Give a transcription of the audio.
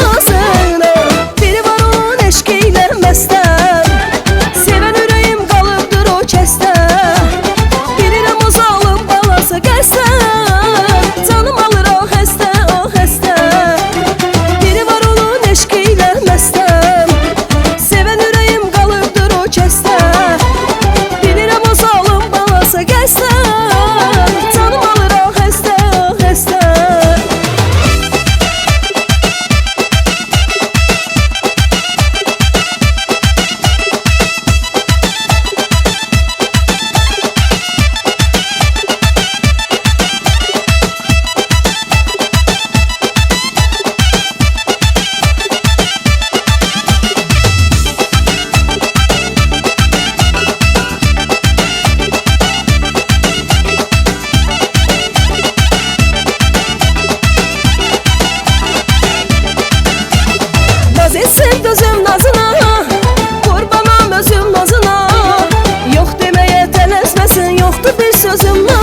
nazını. Biri var onun eşki ilə məstəm, sevən ürəyim qalıbdır o kəstə. Bilirəm o zalım balası qəsdən, canım alır o həstə, o həstə. Biri var onun eşki ilə məstəm, sevən ürəyim qalıbdır o kəstə. Bilirəm o zalım balası qəsdən, canım alır o həstə, o həstə. Naz etsin gözüm nazına, qurbanam özüm nazına. Yox deməyə tələsməsin, yoxdur bir sözüm nazına.